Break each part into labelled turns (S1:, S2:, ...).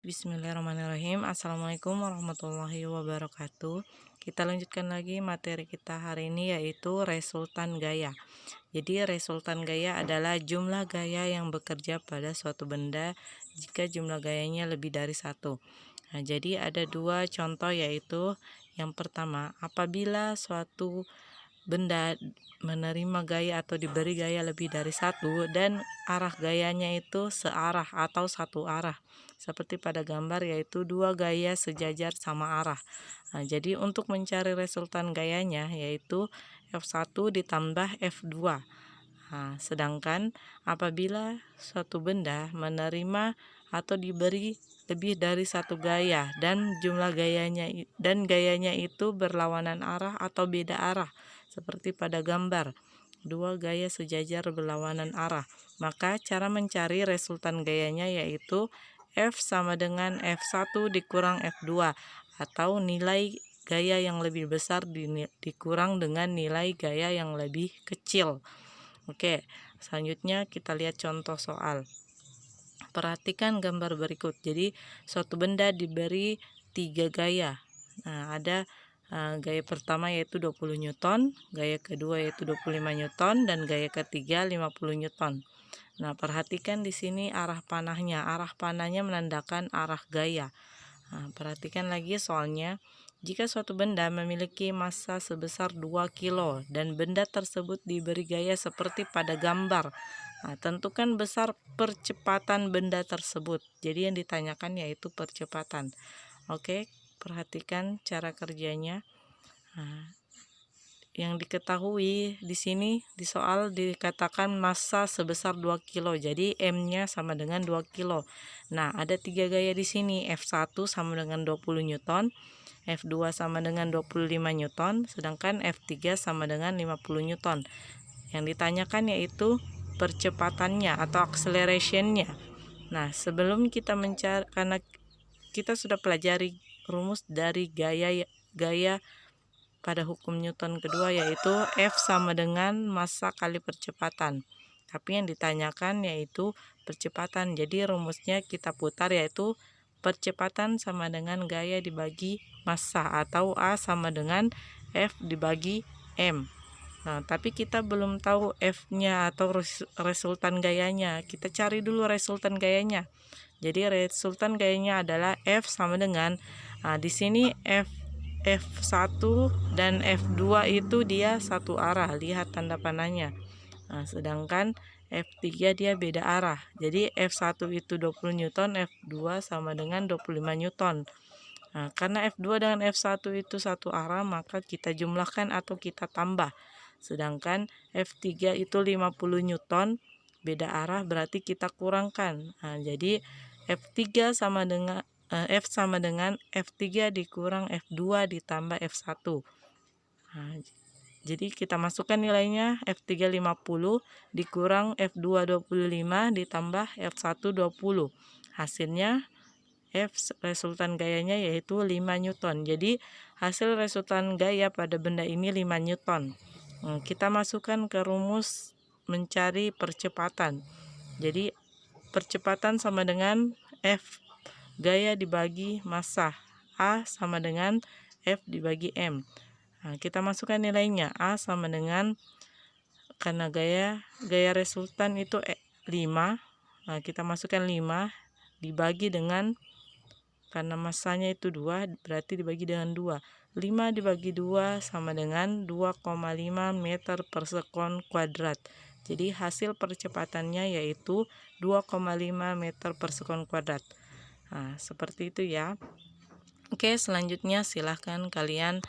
S1: Bismillahirrahmanirrahim. Assalamualaikum warahmatullahi wabarakatuh. Kita lanjutkan lagi materi kita hari ini, yaitu resultan gaya. Jadi resultan gaya adalah jumlah gaya yang bekerja pada suatu benda jika jumlah gayanya lebih dari satu. Nah, jadi ada dua contoh, yaitu yang pertama, apabila suatu benda menerima gaya atau diberi gaya lebih dari satu dan arah gayanya itu searah atau satu arah, seperti pada gambar, yaitu dua gaya sejajar sama arah. Nah, jadi untuk mencari resultan gayanya, yaitu F1 ditambah F2. Nah, sedangkan apabila suatu benda menerima atau diberi lebih dari satu gaya dan gayanya itu berlawanan arah atau beda arah, seperti pada gambar, dua gaya sejajar berlawanan arah, maka cara mencari resultan gayanya yaitu F sama dengan F1 dikurang F2, atau nilai gaya yang lebih besar dikurang dengan nilai gaya yang lebih kecil. Oke, selanjutnya kita lihat contoh soal. Perhatikan gambar berikut. Jadi suatu benda diberi 3 gaya. Nah, ada gaya pertama yaitu 20 Newton, gaya kedua yaitu 25 Newton, dan gaya ketiga 50 Newton. Nah, perhatikan di sini arah panahnya. Arah panahnya menandakan arah gaya. Nah, perhatikan lagi soalnya. Jika suatu benda memiliki massa sebesar 2 kilo dan benda tersebut diberi gaya seperti pada gambar, nah, tentukan besar percepatan benda tersebut. Jadi yang ditanyakan yaitu percepatan. Oke, perhatikan cara kerjanya. Nah, yang diketahui di sini di soal dikatakan massa sebesar 2 kilo. Jadi M-nya sama dengan 2 kilo. Nah, ada 3 gaya di sini. F1 sama dengan 20 Newton, F2 sama dengan 25 Newton, sedangkan F3 sama dengan 50 Newton. Yang ditanyakan yaitu percepatannya atau accelerationnya. Nah, sebelum kita mencari, karena kita sudah pelajari rumus dari gaya pada hukum Newton kedua, yaitu F sama dengan massa kali percepatan. Tapi yang ditanyakan yaitu percepatan. Jadi rumusnya kita putar, yaitu percepatan sama dengan gaya dibagi massa, atau A sama dengan F dibagi M. Nah, tapi kita belum tahu F-nya atau resultan gayanya. Kita cari dulu resultan gayanya. Jadi resultan gayanya adalah F sama dengan, di sini F1 dan F2 itu dia satu arah, lihat tanda panahnya. Nah, sedangkan F3 dia beda arah. Jadi F1 itu 20 Newton, F2 sama dengan 25 Newton. Nah, karena F2 dengan F1 itu satu arah, maka kita jumlahkan atau kita tambah. Sedangkan F3 itu 50 Newton, beda arah, berarti kita kurangkan. Nah, jadi F3 sama dengan F sama dengan F3 dikurang F2 ditambah F1. Nah, jadi kita masukkan nilainya, F3 50 dikurang F2 25 ditambah F1 20. Hasilnya resultan gayanya yaitu 5 Newton. Jadi hasil resultan gaya pada benda ini 5 Newton. Kita masukkan ke rumus mencari percepatan. Jadi percepatan sama dengan F gaya dibagi massa, A sama dengan F dibagi M. Nah, kita masukkan nilainya. A sama dengan, karena gaya resultan itu 5. Nah, kita masukkan 5 dibagi dengan, karena massanya itu 2, berarti dibagi dengan 2. 5 dibagi 2 sama dengan 2,5 meter per sekon kuadrat. Jadi hasil percepatannya yaitu 2,5 meter per sekon kuadrat. Nah, seperti itu ya. Oke, selanjutnya silahkan kalian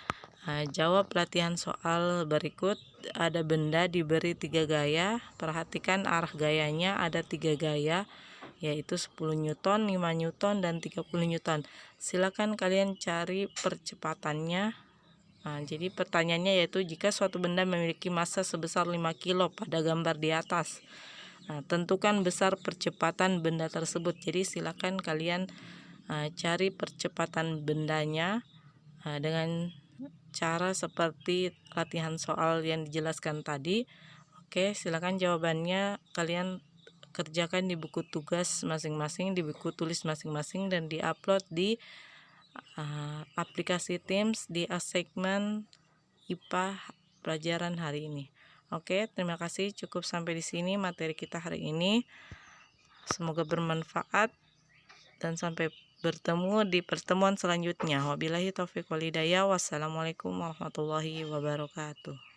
S1: jawab latihan soal berikut. Ada benda diberi 3 gaya. Perhatikan arah gayanya, ada 3 gaya, yaitu 10 Newton, 5 Newton, dan 30 Newton. Silakan kalian cari percepatannya. Nah, jadi pertanyaannya yaitu jika suatu benda memiliki massa sebesar 5 kilo pada gambar di atas. Nah, tentukan besar percepatan benda tersebut. Jadi silakan kalian cari percepatan bendanya dengan cara seperti latihan soal yang dijelaskan tadi. Oke, silakan jawabannya kalian kerjakan di buku tugas masing-masing, di buku tulis masing-masing, dan diupload di aplikasi Teams di assignment IPA pelajaran hari ini. Oke, terima kasih. Cukup sampai di sini materi kita hari ini. Semoga bermanfaat dan sampai bertemu di pertemuan selanjutnya. Wabillahi taufiq wal hidayah. Wassalamualaikum warahmatullahi wabarakatuh.